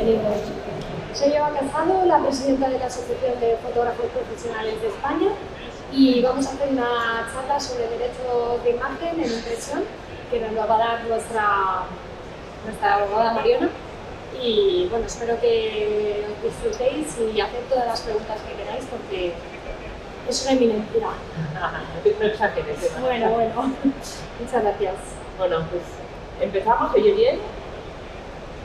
Bienvenidos. Soy Eva Casado, la presidenta de la Asociación de Fotógrafos Profesionales de España, y vamos a hacer una charla sobre derechos de imagen en impresión que nos va a dar nuestra abogada Mariona. Y bueno, espero que os disfrutéis y hacer todas las preguntas que queráis porque es una eminencia. No exageres. Bueno, muchas gracias. Bueno, pues empezamos, ¿oye bien?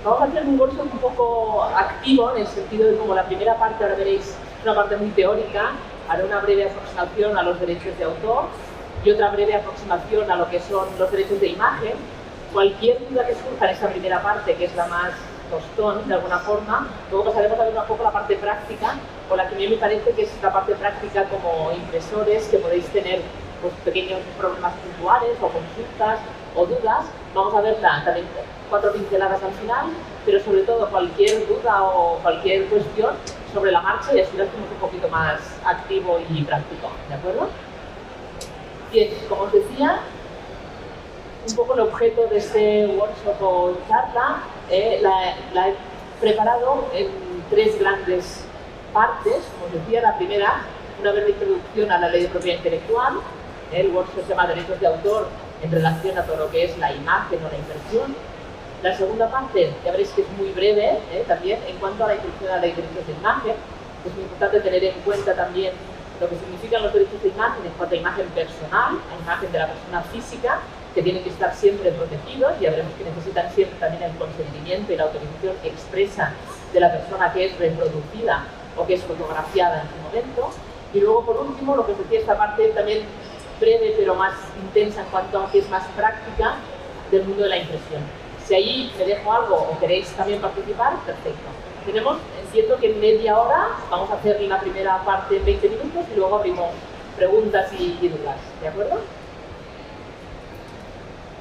Vamos a hacer un workshop un poco activo en el sentido de como la primera parte, ahora veréis, es una parte muy teórica, haré una breve aproximación a los derechos de autor y otra breve aproximación a lo que son los derechos de imagen. Cualquier duda que surja en esa primera parte, que es la más tostón de alguna forma, luego pasaremos a ver un poco la parte práctica, o la que a mí me parece que es la parte práctica como impresores, que podéis tener pues, pequeños problemas puntuales o consultas o dudas. Vamos a ver también 4 pinceladas al final, pero sobre todo cualquier duda o cualquier cuestión sobre la marcha y así lo hacemos un poquito más activo y práctico, ¿de acuerdo? Bien, como os decía, un poco el objeto de este workshop o charla la he preparado en 3 grandes partes. Como os decía, la primera, una breve introducción a la ley de propiedad intelectual. El workshop se llama Derechos de Autor en relación a todo lo que es la imagen o la impresión. La segunda parte, ya veréis que es muy breve también, en cuanto a la introducción a la ley de derechos de imagen. Es muy importante tener en cuenta también lo que significan los derechos de imagen en cuanto a imagen personal, a imagen de la persona física, que tienen que estar siempre protegidos. Ya veremos que necesitan siempre también el consentimiento y la autorización expresa de la persona que es reproducida o que es fotografiada en su momento. Y luego, por último, lo que os decía, esta parte también breve pero más intensa en cuanto a que es más práctica del mundo de la impresión. Si ahí me dejo algo o queréis también participar, perfecto. Tenemos, entiendo que en media hora vamos a hacer la primera parte en 20 minutos y luego abrimos preguntas y dudas, ¿de acuerdo?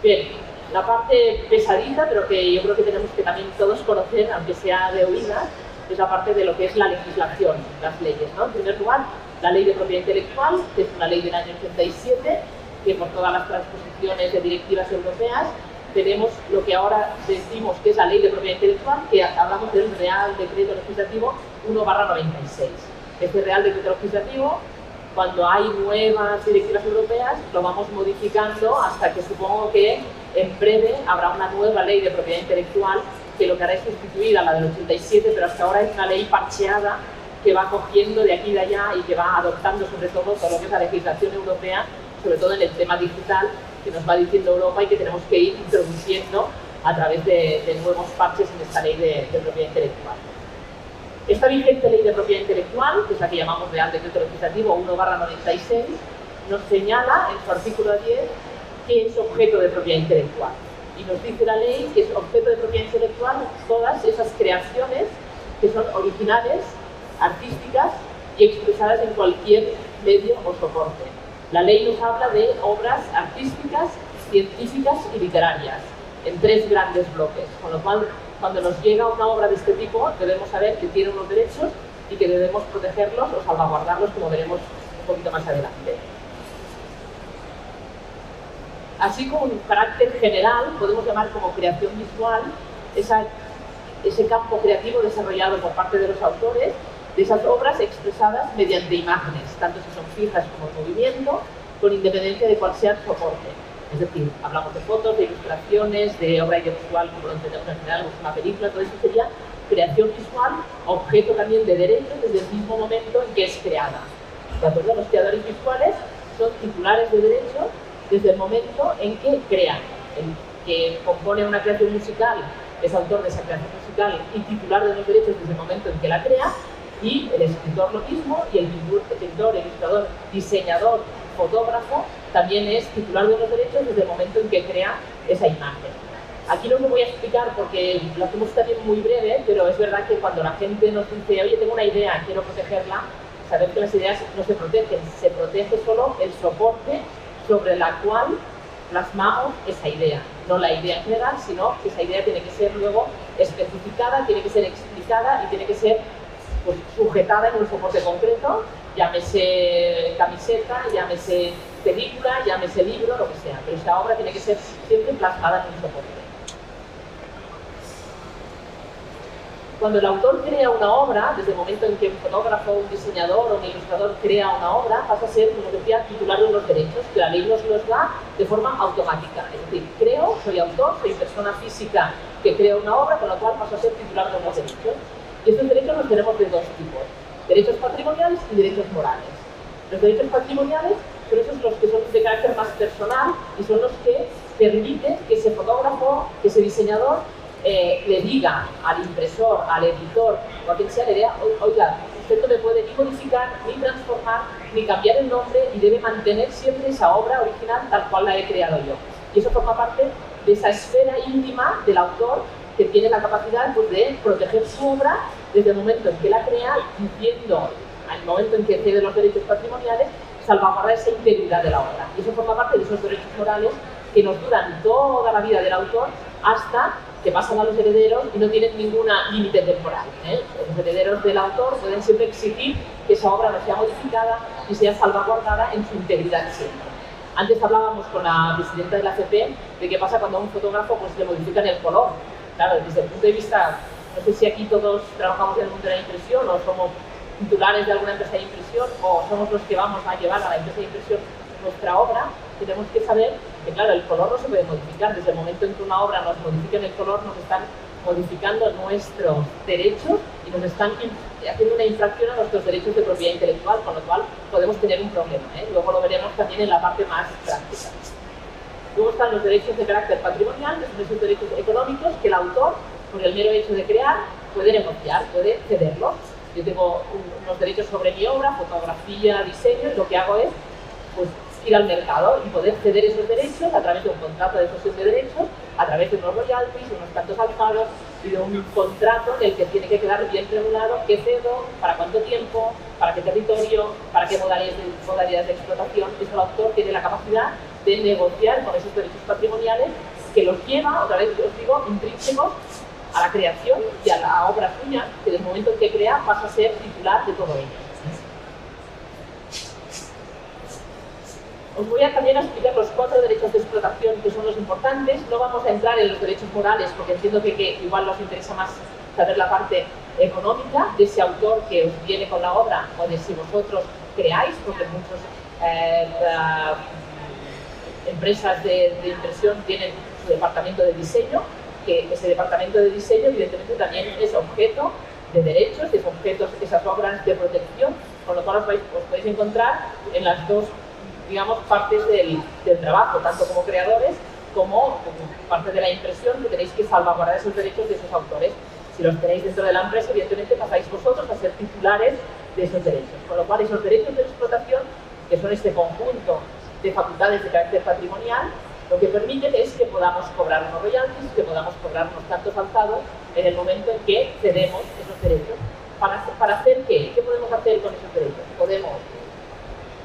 Bien, la parte pesadita, pero que yo creo que tenemos que también todos conocer, aunque sea de oídas, es la parte de lo que es la legislación, las leyes, ¿no? En primer lugar, la ley de propiedad intelectual, que es una ley del año 87, que por todas las transposiciones de directivas europeas tenemos lo que ahora decimos que es la ley de propiedad intelectual, que hablamos del Real Decreto Legislativo 1/96. Este Real Decreto Legislativo, cuando hay nuevas directivas europeas, lo vamos modificando hasta que supongo que en breve habrá una nueva ley de propiedad intelectual que lo que hará es sustituir a la del 87, pero hasta ahora es una ley parcheada que va cogiendo de aquí y de allá y que va adoptando sobre todo lo que es la legislación europea, sobre todo en el tema digital, que nos va diciendo Europa y que tenemos que ir introduciendo a través de nuevos parches en esta ley de propiedad intelectual. Esta vigente ley de propiedad intelectual, que es la que llamamos Real Decreto Legislativo 1/96, nos señala en su artículo 10 qué es objeto de propiedad intelectual. Y nos dice la ley que es objeto de propiedad intelectual todas esas creaciones que son originales, artísticas y expresadas en cualquier medio o soporte. La ley nos habla de obras artísticas, científicas y literarias, en 3 grandes bloques, con lo cual, cuando nos llega una obra de este tipo, debemos saber que tiene unos derechos y que debemos protegerlos o salvaguardarlos, como veremos un poquito más adelante. Así como un carácter general, podemos llamar como creación visual ese campo creativo desarrollado por parte de los autores, de esas obras expresadas mediante imágenes, tanto si son fijas como en movimiento, con independencia de cuál sea el soporte. Es decir, hablamos de fotos, de ilustraciones, de obra audiovisual, como lo entendemos en general, como una película, todo eso sería creación visual, objeto también de derecho desde el mismo momento en que es creada. ¿De acuerdo? Los creadores visuales son titulares de derecho desde el momento en que crean. El que compone una creación musical es autor de esa creación musical y titular de los derechos desde el momento en que la crea, y el escritor lo mismo, y el pintor, ilustrador, diseñador, fotógrafo también es titular de los derechos desde el momento en que crea esa imagen. Aquí no os lo voy a explicar porque lo hacemos también muy breve, pero es verdad que cuando la gente nos dice, oye, tengo una idea, quiero protegerla, saber que las ideas no se protegen, se protege solo el soporte sobre la cual plasmamos esa idea, no la idea en general, sino que esa idea tiene que ser luego especificada, tiene que ser explicada y tiene que ser pues, sujetada en un soporte concreto, llámese camiseta, llámese película, llámese libro, lo que sea, pero esa obra tiene que ser siempre plasmada en un soporte. Cuando el autor crea una obra, desde el momento en que un fotógrafo, un diseñador o un ilustrador crea una obra, pasa a ser, como decía, titular de los derechos, que la ley nos los da de forma automática. Es decir, creo, soy autor, soy persona física que crea una obra, con lo cual paso a ser titular de los derechos. Y estos derechos los tenemos de dos tipos: derechos patrimoniales y derechos morales. Los derechos patrimoniales son esos los que son de carácter más personal y son los que permiten que ese fotógrafo, que ese diseñador, le diga al impresor, al editor o a quien sea, le diga: oiga, usted no me puede ni modificar, ni transformar, ni cambiar el nombre, y debe mantener siempre esa obra original tal cual la he creado yo. Y eso forma parte de esa esfera íntima del autor, que tiene la capacidad, pues, de proteger su obra desde el momento en que la crea, diciendo al momento en que cede los derechos patrimoniales, salvaguardar esa integridad de la obra. Y eso forma parte de esos derechos morales que nos duran toda la vida del autor hasta que pasan a los herederos y no tienen ninguna límite temporal. Los herederos del autor pueden siempre exigir que esa obra no sea modificada y sea salvaguardada en su integridad siempre. Antes hablábamos con la presidenta de la ACP de qué pasa cuando a un fotógrafo, pues, le modifican el color. Claro, desde el punto de vista, no sé si aquí todos trabajamos en el mundo de la impresión o somos titulares de alguna empresa de impresión o somos los que vamos a llevar a la empresa de impresión nuestra obra, tenemos que saber que, claro, el color no se puede modificar. Desde el momento en que una obra nos modifica el color, nos están modificando nuestros derechos y nos están haciendo una infracción a nuestros derechos de propiedad intelectual, con lo cual podemos tener un problema. Luego lo veremos también en la parte más práctica. Luego están los derechos de carácter patrimonial, que son esos derechos económicos que el autor, por el mero hecho de crear, puede negociar, puede cederlos. Yo tengo unos derechos sobre mi obra, fotografía, diseño, y lo que hago es, pues, ir al mercado y poder ceder esos derechos a través de un contrato de cesión de derechos, a través de unos royalties, unos cantos alzados y de un contrato en el que tiene que quedar bien regulado qué cedo, para cuánto tiempo, para qué territorio, para qué modalidades de explotación. Eso el autor tiene la capacidad de negociar con esos derechos patrimoniales, que los lleva, otra vez os digo, intrínsecos a la creación y a la obra suya, que desde el momento en que crea pasa a ser titular de todo ello. Os voy a también explicar los 4 derechos de explotación que son los importantes. No vamos a entrar en los derechos morales porque entiendo que igual nos interesa más saber la parte económica de ese autor que os viene con la obra o de si vosotros creáis, porque muchas empresas de impresión tienen su departamento de diseño, que ese departamento de diseño evidentemente también es objeto de derechos, es objeto de esas obras de protección, con lo cual os podéis encontrar en las dos, digamos, partes del trabajo, tanto como creadores como parte de la impresión, que tenéis que salvaguardar esos derechos de esos autores. Si los tenéis dentro de la empresa, evidentemente pasáis vosotros a ser titulares de esos derechos, con lo cual esos derechos de explotación, que son este conjunto de facultades de carácter patrimonial, lo que permiten es que podamos cobrar unos royalties, que podamos cobrar unos cantos alzados en el momento en que cedemos esos derechos. ¿Para hacer qué? ¿Qué podemos hacer con esos derechos? Podemos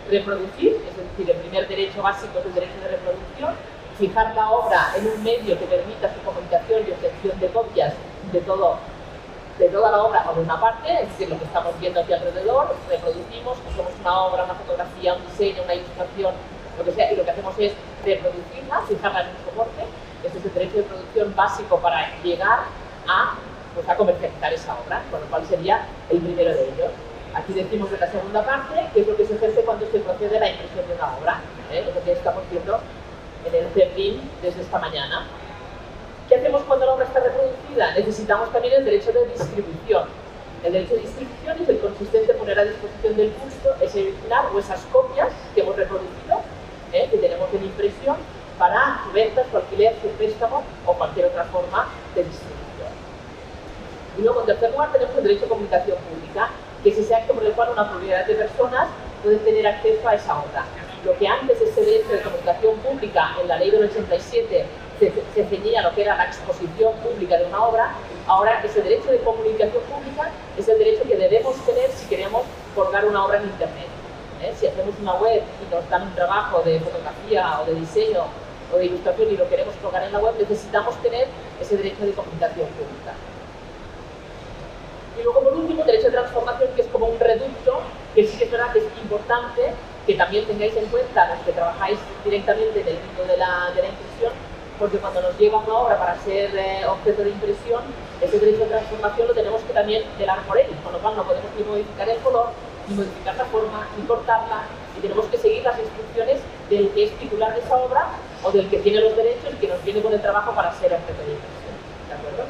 reproducir, es decir, el primer derecho básico es el derecho de reproducción, fijar la obra en un medio que permita su comunicación y obtención de copias de toda la obra o de una parte, es decir, lo que estamos viendo aquí alrededor, reproducimos, cogemos una obra, una fotografía, un diseño, una ilustración, lo que sea, y lo que hacemos es reproducirla, fijarla en un soporte. Este es el derecho de producción básico para llegar a comercializar esa obra, con lo cual sería el primero de ellos. Aquí decimos de la segunda parte, que es lo que se ejerce cuando se procede a la impresión de una obra, lo que estamos viendo en el CERLIN desde esta mañana. ¿Qué hacemos cuando la obra está reproducida? Necesitamos también el derecho de distribución. El derecho de distribución es el consistente en poner a disposición del público ese original o esas copias que hemos reproducido, que tenemos en impresión, para su venta, su alquiler, su préstamo o cualquier otra forma de distribución. Y luego, en tercer lugar, tenemos el derecho de comunicación pública, que es ese acto por el cual una pluralidad de personas pueden tener acceso a esa obra. Lo que antes ese derecho de comunicación pública en la ley del 87 se ceñía a lo que era la exposición pública de una obra, ahora ese derecho de comunicación pública es el derecho que debemos tener si queremos colgar una obra en Internet. Si hacemos una web y nos dan un trabajo de fotografía o de diseño o de ilustración y lo queremos colgar en la web, necesitamos tener ese derecho de comunicación pública. Y luego, por último, derecho de transformación, que es como un reducto, que sí que es verdad que es importante que también tengáis en cuenta, los que trabajáis directamente en el mundo de la impresión, porque cuando nos llega una obra para ser objeto de impresión, ese derecho de transformación lo tenemos que también velar por él, con lo cual no podemos ni modificar el color, ni modificar la forma, ni cortarla, y tenemos que seguir las instrucciones del que es titular de esa obra o del que tiene los derechos y que nos viene con el trabajo para ser objeto de impresión. ¿De acuerdo?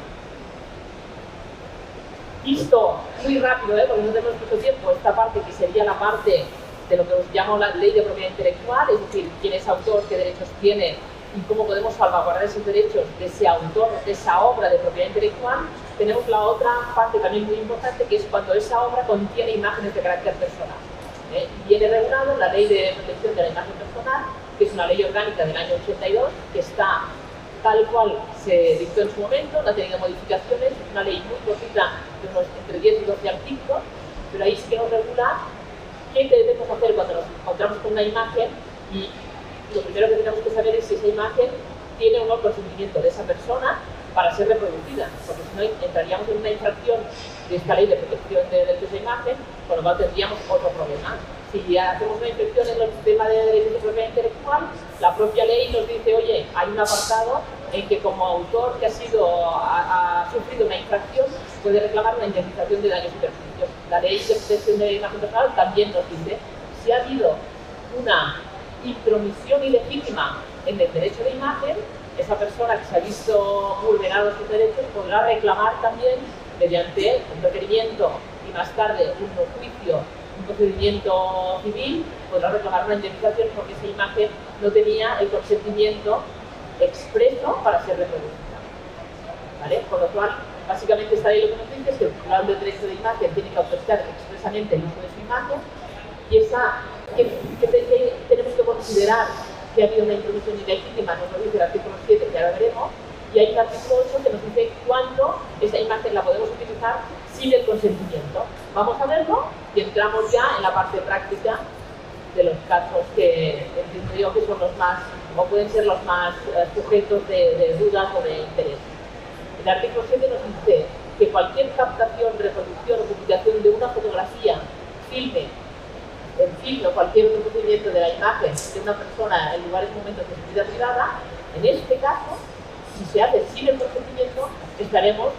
Visto muy rápido, porque no tenemos mucho tiempo, esta parte que sería la parte de lo que os llamo la ley de propiedad intelectual, es decir, quién es autor, qué derechos tiene y cómo podemos salvaguardar esos derechos de ese autor, de esa obra de propiedad intelectual. Tenemos la otra parte también muy importante, que es cuando esa obra contiene imágenes de carácter personal. Viene regulado en la Ley de Protección de la Imagen Personal, que es una ley orgánica del año 82, que está tal cual se dictó en su momento, no ha tenido modificaciones, es una ley muy cortita, de unos entre 10 y 12 artículos, pero ahí sí que nos regula qué debemos hacer cuando nos encontramos con una imagen, y lo primero que tenemos que saber es si esa imagen tiene o no el consentimiento de esa persona para ser reproducida, porque si no entraríamos en una infracción de esta ley de protección de derechos de imagen, con lo cual tendríamos otro problema. Si hacemos una infracción en el sistema de derechos de propiedad intelectual, la propia ley nos dice, oye, hay un apartado en que como autor que ha sufrido una infracción puede reclamar una indemnización de daños y perjuicios. La ley de protección de la imagen personal también nos dice, si ha habido una intromisión ilegítima en el derecho de imagen, esa persona que se ha visto vulnerado sus derechos podrá reclamar también mediante un requerimiento y más tarde un juicio, un procedimiento civil, podrá reclamar una indemnización porque esa imagen no tenía el consentimiento expreso para ser reproducida. ¿Vale? Con lo cual, básicamente esta ley lo que nos dice es que el titular del derecho de imagen tiene que autorizar expresamente el uso de su imagen, y esa que tenemos que considerar que ha habido una intromisión ilegítima, nos lo dice el artículo 7, que ahora veremos, y hay un artículo 8 que nos dice cuándo esa imagen la podemos utilizar sin el consentimiento. Vamos a verlo y entramos ya en la parte práctica de los casos que entiendo yo que son los más, o pueden ser los más sujetos de dudas o de interés. El artículo 7 nos dice que cualquier captación, reproducción o publicación de una fotografía, filme, en film o cualquier otro procedimiento de la imagen de una persona en lugares y momentos de su vida privada, en este caso, si se hace sin el consentimiento, estaremos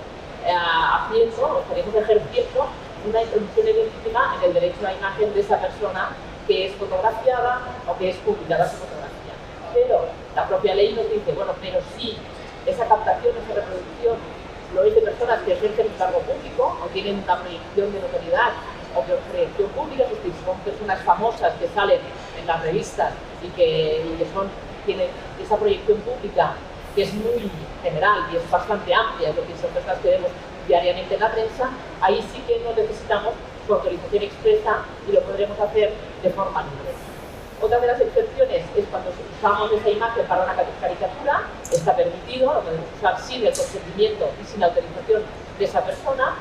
ejerciendo una intromisión ilegítima en el derecho a la imagen de esa persona que es fotografiada o que es publicada su fotografía. Pero la propia ley nos dice, bueno, pero si esa captación, esa reproducción lo es de personas que ejercen un cargo público o tienen una proyección de notoriedad o de proyección pública, es decir, son personas famosas que salen en las revistas y que tienen esa proyección pública que es muy general y es bastante amplia, es decir, son personas que vemos diariamente en la prensa, ahí sí que no necesitamos su autorización expresa y lo podremos hacer de forma libre. Otra de las excepciones es cuando usamos esa imagen para una caricatura, está permitido, lo podemos usar sin el consentimiento y sin la autorización de esa persona.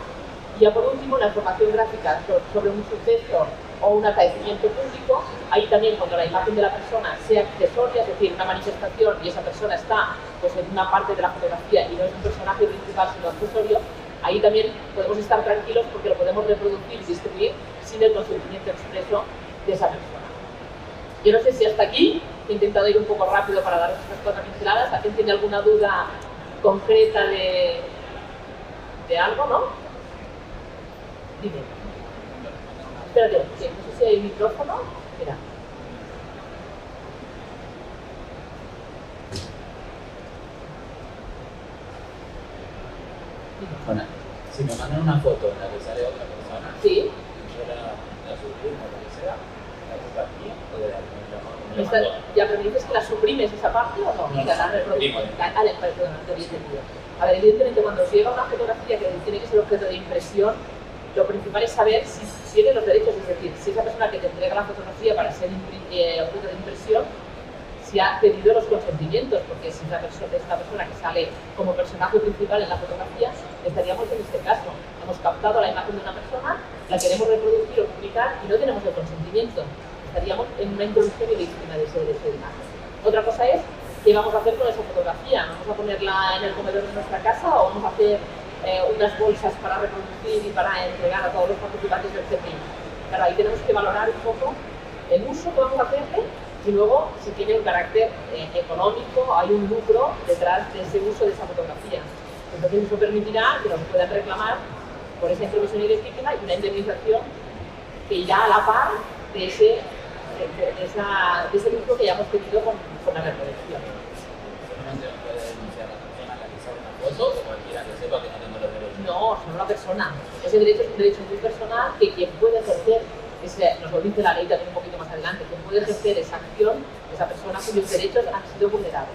Y ya por último, la información gráfica sobre un suceso o un acaecimiento público, ahí también cuando la imagen de la persona sea accesoria, es decir, una manifestación y esa persona está pues, en una parte de la fotografía y no es un personaje principal sino accesorio, ahí también podemos estar tranquilos porque lo podemos reproducir y distribuir sin el consentimiento expreso de esa persona. Yo no sé si hasta aquí he intentado ir un poco rápido para daros estas 4 pinceladas. ¿Alguien tiene alguna duda concreta de algo, no? Dime. Espérate, sí, no sé si hay micrófono. Mira. Bueno, si me mandan una foto en la que sale otra persona, sí, yo la suprimo o lo que sea, la compartí o de la ya, pero dices que la suprimes esa parte o no? No, La reproducción. Perdón, no te había entendido. A ver, evidentemente cuando os llega una fotografía que tiene que ser objeto de impresión, lo principal es saber si tiene los derechos, es decir, si esa persona que te entrega la fotografía para ser objeto de impresión, si ha pedido los consentimientos, porque si esta persona que sale como personaje principal en la fotografía, estaríamos en este caso. Hemos captado la imagen de una persona, la queremos reproducir o publicar y no tenemos el consentimiento. Estaríamos en una introducción ilegítima de ese derecho de imagen. Otra cosa es qué vamos a hacer con esa fotografía. ¿Vamos a ponerla en el comedor de nuestra casa o vamos a hacer unas bolsas para reproducir y para entregar a todos los participantes del CPI? Claro, ahí tenemos que valorar un poco el uso que vamos a hacerle, Y luego, si tiene un carácter económico, hay un lucro detrás de ese uso de esa fotografía. Entonces eso permitirá que nos puedan reclamar por esa intromisión ilegítima y una indemnización que irá a la par de ese lucro que ya hemos tenido con la recolección. ¿Solamente nos puede denunciar la persona que realiza una foto o cualquiera que sepa que no tengo los derechos? No, solo la persona. Ese derecho es un derecho muy personal que quien puede ejercer, nos lo dice la ley también un poquito más adelante, quien puede ejercer esa acción, esa persona cuyos derechos han sido vulnerados.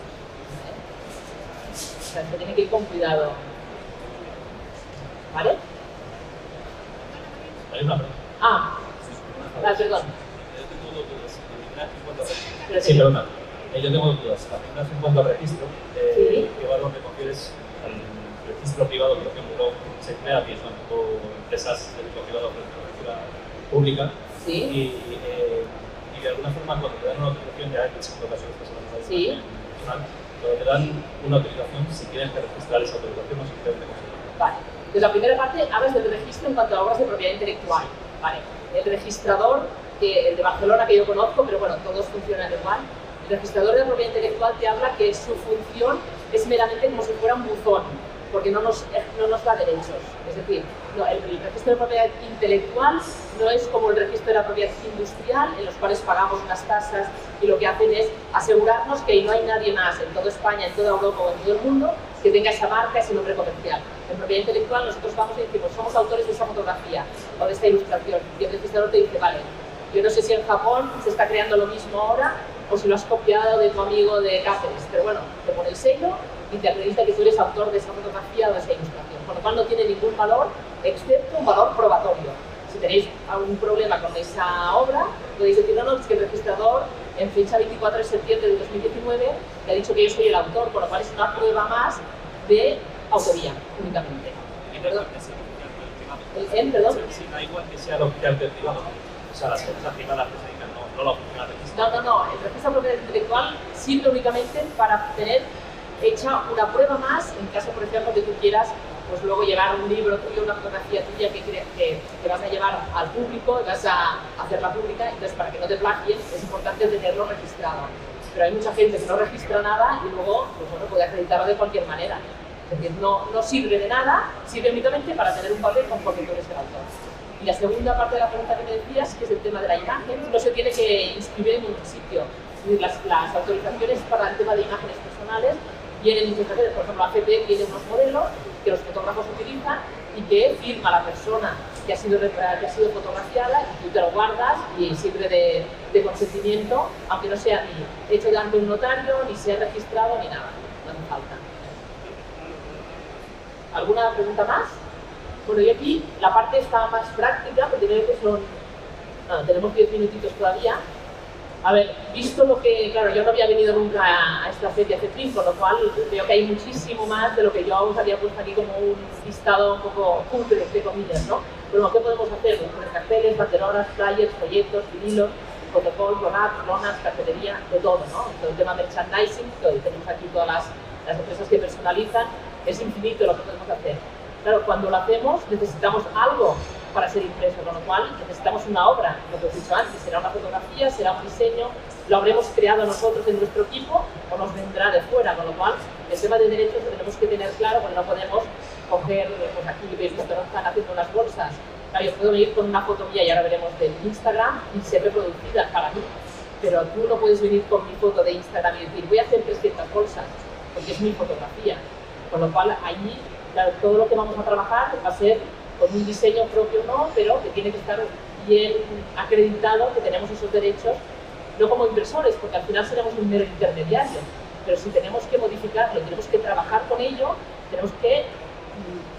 O sea, se tiene que ir con cuidado. ¿Vale? Hay una pregunta. Perdón. Yo tengo dos dudas. La primera es en cuanto a registro. Pero Sí, perdona. Yo tengo dos dudas. La primera es en cuanto a registro. Sí. ¿Qué valor me confieres al registro privado? Por ejemplo, se crea que son empresas de tipo privado frente a la registro pública. Sí. Y de alguna forma, cuando te dan una autorización, ya en el segundo caso estás hablando de Sí. personal, cuando te dan una autorización, si tienes que registrar esa autorización o simplemente conseguirla. Vale. Entonces, la primera parte hablas del registro en cuanto a obras de propiedad intelectual. Vale. El registrador, el de Barcelona que yo conozco, pero bueno, todos funcionan igual. El registrador de propiedad intelectual te habla que su función es meramente como si fuera un buzón, porque no nos da derechos. Es decir, el registro de propiedad intelectual no es como el registro de la propiedad industrial, en los cuales pagamos unas tasas y lo que hacen es asegurarnos que no hay nadie más en toda España, en toda Europa o en todo el mundo que tenga esa marca, ese nombre comercial. En propiedad intelectual nosotros vamos y decimos, somos autores de esa fotografía o de esta ilustración. Y el registrador te dice, vale, yo no sé si en Japón se está creando lo mismo ahora o si lo has copiado de tu amigo de Cáceres, pero bueno, te pone el sello y te acredita que tú eres autor de esa fotografía o de esa ilustración, con lo cual no tiene ningún valor excepto un valor probatorio. Si tenéis algún problema con esa obra, podéis decir, no, es que el registrador en fecha 24 de septiembre de 2019 le ha dicho que yo soy el autor, con lo cual es una prueba más de autoría únicamente. ¿Perdón? ¿Perdón? Sí, da igual que sea el oficial del privado, o sea, las empresas privadas que se dedican, no la oficina de registro. No, el registro de propiedad intelectual sirve únicamente para tener hecha una prueba más, en caso, por ejemplo, que tú quieras pues luego llevar un libro tuyo, una fotografía tuya que vas a llevar al público y vas a hacerla pública, entonces para que no te plagien es importante tenerlo registrado. Pero hay mucha gente que no registra nada y luego pues bueno, puede acreditarlo de cualquier manera. Es decir, no sirve de nada, sirve únicamente para tener un papel conforme tú eres el autor. Y la segunda parte de la pregunta que me decías, que es el tema de la imagen, no se tiene que inscribir en ningún sitio. Es decir, las autorizaciones para el tema de imágenes personales vienen muchas veces, por ejemplo, AFP tiene unos modelos que los fotógrafos utilizan y que firma la persona que ha sido fotografiada y tú te lo guardas y sirve de consentimiento, aunque no sea ni hecho ante un notario, ni sea registrado, ni nada, no hace falta. ¿Alguna pregunta más? Bueno, y aquí la parte está más práctica, porque tenemos 10 minutitos todavía. A ver, visto lo que, claro, yo no había venido nunca a esta feria CETRIN, con lo cual veo que hay muchísimo más de lo que yo os había puesto aquí como un listado un poco cutre, entre comillas, ¿no? Bueno, ¿qué podemos hacer? Poner carteles, banderolas, flyers, folletos, vinilos, protocolos, lonas, cartelería, de todo, ¿no? Todo el tema merchandising, que hoy tenemos aquí todas las empresas que personalizan, es infinito lo que podemos hacer. Claro, cuando lo hacemos necesitamos algo para ser impreso, con lo cual necesitamos una obra, lo que os he dicho antes, será una fotografía, será un diseño, lo habremos creado nosotros en nuestro equipo o nos vendrá de fuera, con lo cual el tema de derechos lo tenemos que tener claro, porque no podemos coger, pues aquí veis que están haciendo unas bolsas, claro, yo puedo venir con una foto mía y ahora veremos del Instagram y ser reproducida para mí, pero tú no puedes venir con mi foto de Instagram y decir voy a hacer 300 bolsas, porque es mi fotografía, con lo cual allí, claro, todo lo que vamos a trabajar va a ser con un diseño propio no, pero que tiene que estar bien acreditado que tenemos esos derechos, no como impresores, porque al final seremos un mero intermediario, pero si tenemos que modificarlo, tenemos que trabajar con ello, tenemos que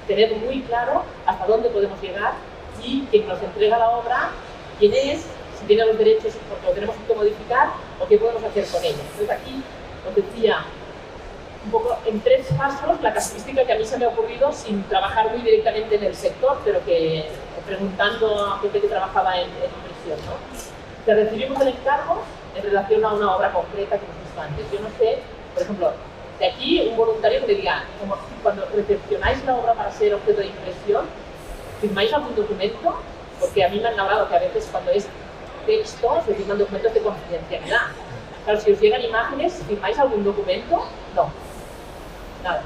tener muy claro hasta dónde podemos llegar y quien nos entrega la obra, quién es, si tiene los derechos porque lo tenemos que modificar o qué podemos hacer con ello. Entonces aquí os decía un poco en 3 pasos la casuística que a mí se me ha ocurrido sin trabajar muy directamente en el sector, pero que preguntando a gente que trabajaba en impresión, ¿no? Te recibimos el encargo en relación a una obra concreta que hemos visto antes. Yo no sé, por ejemplo, de aquí un voluntario que te diga, como cuando recepcionáis la obra para ser objeto de impresión, ¿firmáis algún documento? Porque a mí me han hablado que a veces cuando es texto se firman documentos de confidencialidad. Claro, si os llegan imágenes, ¿firmáis algún documento? No, nada.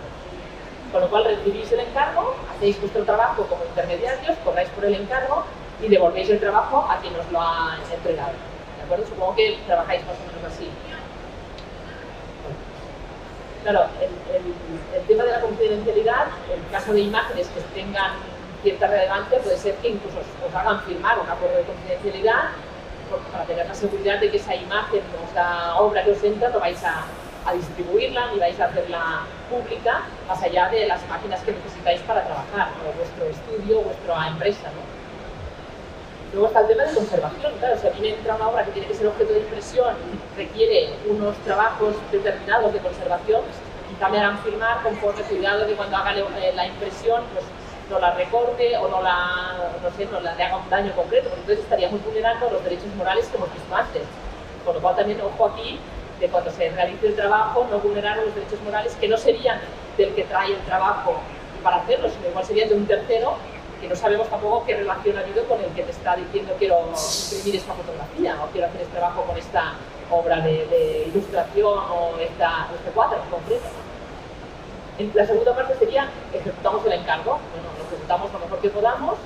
Con lo cual recibís el encargo, hacéis vuestro trabajo como intermediarios, cobráis por el encargo y devolvéis el trabajo a quien os lo ha entregado. ¿De acuerdo? Supongo que trabajáis más o menos así. Claro, el tema de la confidencialidad, en caso de imágenes que tengan cierta relevancia, puede ser que incluso os hagan firmar un acuerdo de confidencialidad para tener la seguridad de que esa imagen o esa obra que os entra no vais a distribuirla ni vais a hacerla pública más allá de las máquinas que necesitáis para trabajar, o vuestro estudio o vuestra empresa, ¿no? Luego está el tema de conservación. Claro, si a mí me entra una obra que tiene que ser objeto de impresión y requiere unos trabajos determinados de conservación, quizá me harán firmar conforme cuidado de cuando haga la impresión, pues no la recorte o no le haga un daño concreto, porque entonces estaríamos vulnerando los derechos morales que hemos visto antes. Con lo cual también, ojo aquí, de cuando se realice el trabajo, no vulnerar los derechos morales que no serían del que trae el trabajo para hacerlo, sino igual serían de un tercero, que no sabemos tampoco qué relación ha habido con el que te está diciendo quiero imprimir esta fotografía o quiero hacer este trabajo con esta obra de ilustración o este cuadro en concreto. La segunda parte sería ejecutamos el encargo. Bueno, lo ejecutamos lo mejor que podamos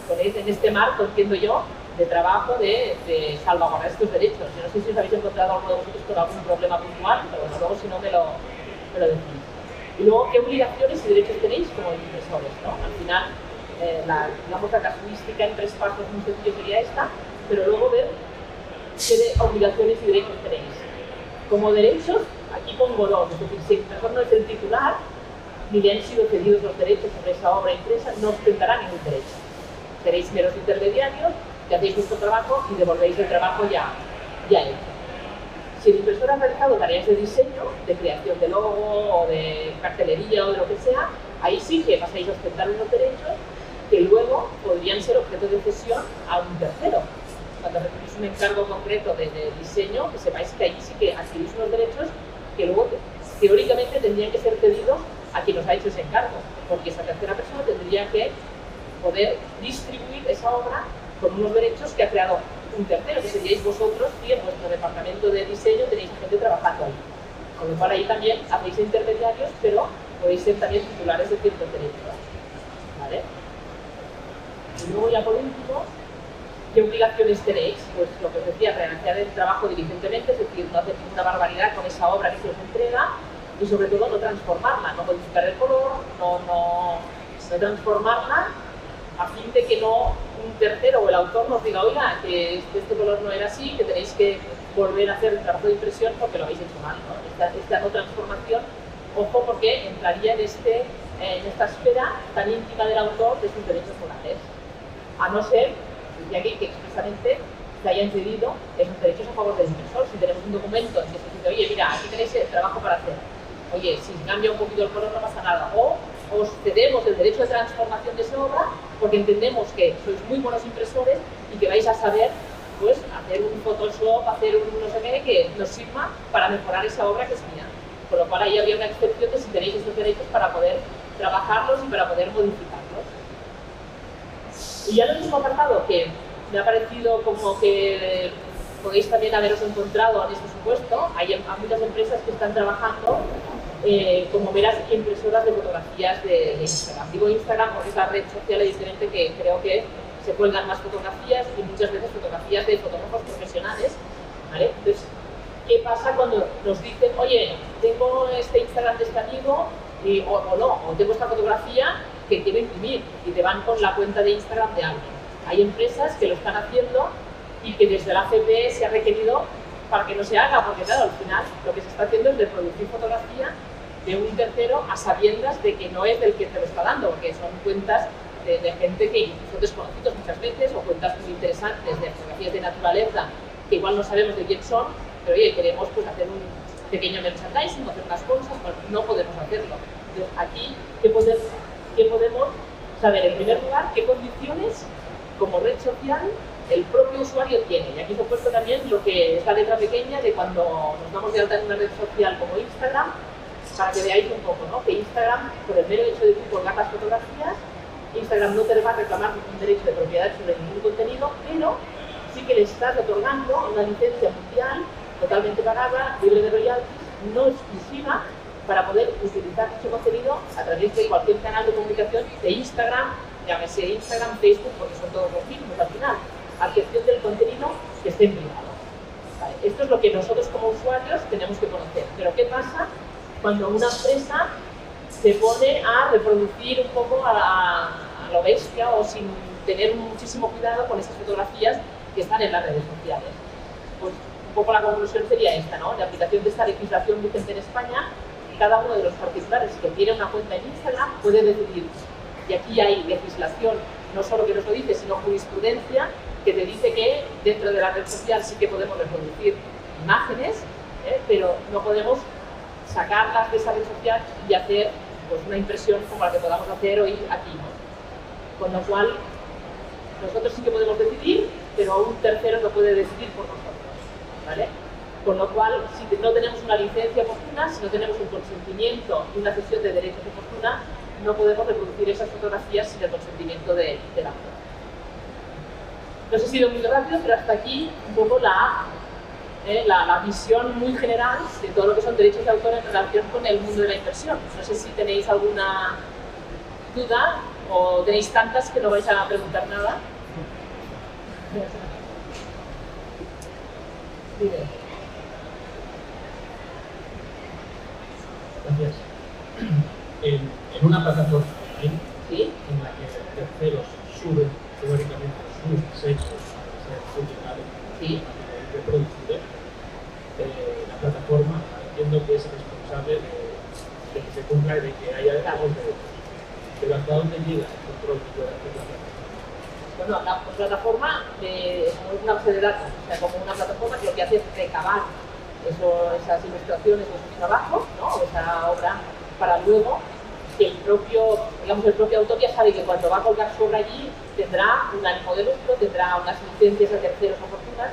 en este marco, entiendo yo, de trabajo de salvaguardar estos derechos. Yo no sé si os habéis encontrado alguno de vosotros con algún problema puntual, pero bueno, luego si no me lo decís. Y luego, ¿qué obligaciones y derechos tenéis como impresores, ¿no? Al final, digamos, la casuística en 3 pasos muy sencillo sería esta, pero luego ver qué obligaciones y derechos tenéis. Como derechos, aquí pongo 2, es decir, si el impresor no es el titular, ni le han sido cedidos los derechos sobre esa obra impresa, no ostentará ningún derecho. Seréis meros intermediarios, que hacéis vuestro trabajo y devolvéis el trabajo ya hecho. Si el impresor ha realizado tareas de diseño, de creación de logo o de cartelería o de lo que sea, ahí sí que pasáis a ostentar unos derechos que luego podrían ser objeto de cesión a un tercero. Cuando recibís un encargo concreto de diseño, que sepáis que ahí sí que adquirís unos derechos que luego teóricamente tendrían que ser cedidos a quien os ha hecho ese encargo, porque esa tercera persona tendría que poder distribuir esa obra con unos derechos que ha creado un tercero, que seríais vosotros y en vuestro departamento de diseño tenéis gente trabajando ahí. Con lo cual ahí también hacéis intermediarios, pero podéis ser también titulares de ciertos derechos. ¿Vale? Y luego ya por último, ¿qué obligaciones tenéis? Pues lo que os decía, realizar el trabajo diligentemente, es decir, no hacer ninguna barbaridad con esa obra que se os entrega y sobre todo no transformarla, no modificar el color, no transformarla a fin de que no un tercero o el autor nos diga, oiga, que este color no era así, que tenéis que volver a hacer el trabajo de impresión porque lo habéis hecho mal, ¿no? Esta no transformación, ojo, porque entraría en esta esfera tan íntima del autor de sus derechos morales. A no ser, decía aquí, que expresamente se hayan cedido esos derechos a favor del impresor. Si tenemos un documento en que se dice, oye, mira, aquí tenéis el trabajo para hacer. Oye, si cambia un poquito el color no pasa nada. O os cedemos el derecho de transformación de esa obra porque entendemos que sois muy buenos impresores y que vais a saber pues, hacer un Photoshop, hacer un no sé qué que nos sirva para mejorar esa obra que es mía. Con lo cual ahí habría una excepción de si tenéis esos derechos para poder trabajarlos y para poder modificarlos. Y ya en el último apartado, que me ha parecido como que podéis también haberos encontrado en este supuesto, hay muchas empresas que están trabajando como meras impresoras de fotografías de Instagram. Digo Instagram porque es la red social diferente que creo que se cuelgan más fotografías y muchas veces fotografías de fotógrafos profesionales, ¿vale? Entonces, ¿qué pasa cuando nos dicen, oye, tengo este Instagram de este amigo o tengo esta fotografía que quiero imprimir y te van con la cuenta de Instagram de alguien? Hay empresas que lo están haciendo y que desde la AFP se ha requerido para que no se haga, porque claro, al final lo que se está haciendo es reproducir fotografía de un tercero a sabiendas de que no es del que te lo está dando, porque son cuentas de gente que son desconocidos muchas veces o cuentas muy interesantes de fotografías de naturaleza que igual no sabemos de quién son, pero oye, queremos pues, hacer un pequeño merchandising, hacer unas cosas, pues no podemos hacerlo. Entonces, aquí, ¿qué podemos saber? En primer lugar, ¿qué condiciones como red social el propio usuario tiene? Y aquí os he puesto también lo que es la letra pequeña de cuando nos damos de alta en una red social como Instagram, para que veáis un poco, ¿no? Que Instagram, por el mero hecho de tú colgar las fotografías, Instagram no te va a reclamar ningún derecho de propiedad sobre ningún contenido, pero sí que le estás otorgando una licencia mundial totalmente pagada, libre de royalties, no exclusiva, para poder utilizar dicho contenido a través de cualquier canal de comunicación de Instagram, llámese Instagram, Facebook, porque son todos los mismos al final, a excepción del contenido que esté en privado. Vale, esto es lo que nosotros como usuarios tenemos que conocer. Pero ¿qué pasa cuando una empresa se pone a reproducir un poco a lo bestia o sin tener muchísimo cuidado con esas fotografías que están en las redes sociales? Pues un poco la conclusión sería esta, ¿no? La aplicación de esta legislación vigente en España, cada uno de los particulares que tiene una cuenta en Instagram puede decidir. Y aquí hay legislación, no solo que nos lo dice, sino jurisprudencia, que te dice que dentro de la red social sí que podemos reproducir imágenes, pero no podemos sacarlas de esa red social y hacer pues, una impresión como la que podamos hacer hoy aquí, ¿no? Con lo cual, nosotros sí que podemos decidir, pero un tercero no puede decidir por nosotros, ¿vale? Con lo cual, si no tenemos una licencia oportuna, si no tenemos un consentimiento y una cesión de derechos oportuna, no podemos reproducir esas fotografías sin el consentimiento de la autor. No sé si he sido muy rápido, pero hasta aquí un poco la visión muy general de todo lo que son derechos de autor en relación con el mundo de la inversión. No sé si tenéis alguna duda o tenéis tantas que no vais a preguntar nada. Dime. Gracias. En una plataforma online, ¿Sí? en la que terceros suben teóricamente sus diseños para ser publicados ¿Sí? y reproducidos, la plataforma entiendo que es responsable de que se cumpla y de que haya los derechos. Pero ¿hasta dónde llega el control que puede hacer la plataforma? Bueno, la plataforma es una base de datos, o sea, como una plataforma que lo que hace es recabar esas ilustraciones o esos trabajos, ¿no? O esa obra, para luego que el propio autor ya sabe que cuando va a colgar su obra allí tendrá un ánimo de lucro, tendrá unas licencias a terceros oportunas.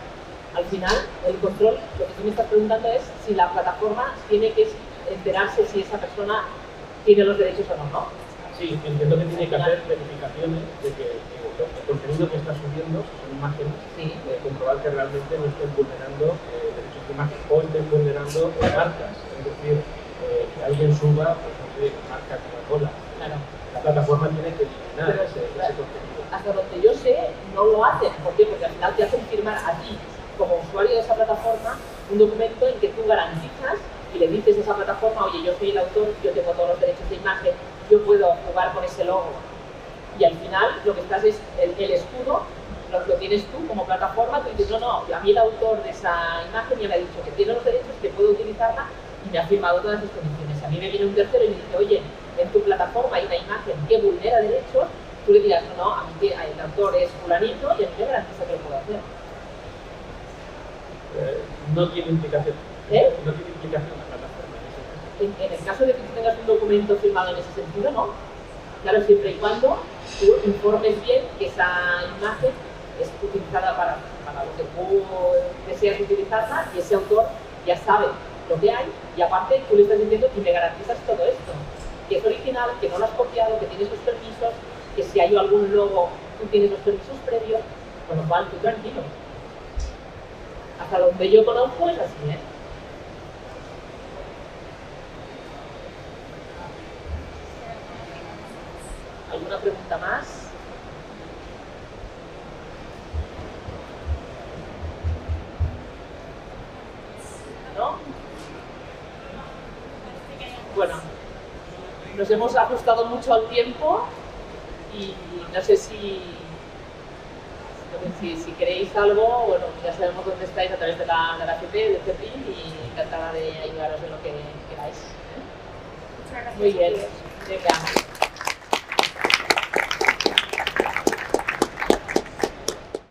Al final, el control, lo que tú me estás preguntando es si la plataforma tiene que enterarse si esa persona tiene los derechos o no, ¿no? Sí, entiendo que tiene que hacer verificaciones de que el contenido que está subiendo son imágenes, Sí. Comprobar que realmente no estén vulnerando derechos de imagen o estén vulnerando marcas. Es decir, que alguien suba, pues no sé, marca Coca-Cola. Claro. La plataforma tiene que eliminar Pero, ese contenido. hasta donde yo sé, no lo hacen. ¿Por qué? Porque al final te hacen firmar a ti, como usuario de esa plataforma, un documento en que tú garantizas y le dices a esa plataforma, oye, yo soy el autor, yo tengo todos los derechos de imagen, yo puedo jugar con ese logo. Y al final lo que estás es el escudo, lo tienes tú como plataforma, tú dices, no, a mí el autor de esa imagen ya me ha dicho que tiene los derechos, que puedo utilizarla y me ha firmado todas las condiciones. A mí me viene un tercero y me dice, oye, en tu plataforma hay una imagen que vulnera derechos, tú le dirás, no, a mí el autor es fulanito y a mí me garantiza que lo puedo hacer. No tiene implicación. No tiene implicación la plataforma en ese caso. En el caso de que tú tengas un documento firmado en ese sentido, no. Claro, siempre y cuando tú informes bien que esa imagen es utilizada para lo que tú deseas utilizarla y ese autor ya sabe lo que hay y aparte tú le estás diciendo que me garantizas todo esto, que es original, que no lo has copiado, que tienes los permisos, que si hay algún logo tú tienes los permisos previos, con lo cual tú tranquilo. Hasta donde yo conozco es así, ¿eh? ¿Alguna pregunta más? ¿No? Bueno, nos hemos ajustado mucho al tiempo y no sé si queréis algo, bueno, ya sabemos dónde estáis a través de la AFP, de CEPIN y encantada de ayudaros en lo que queráis. Muchas gracias. Muy bien, venga.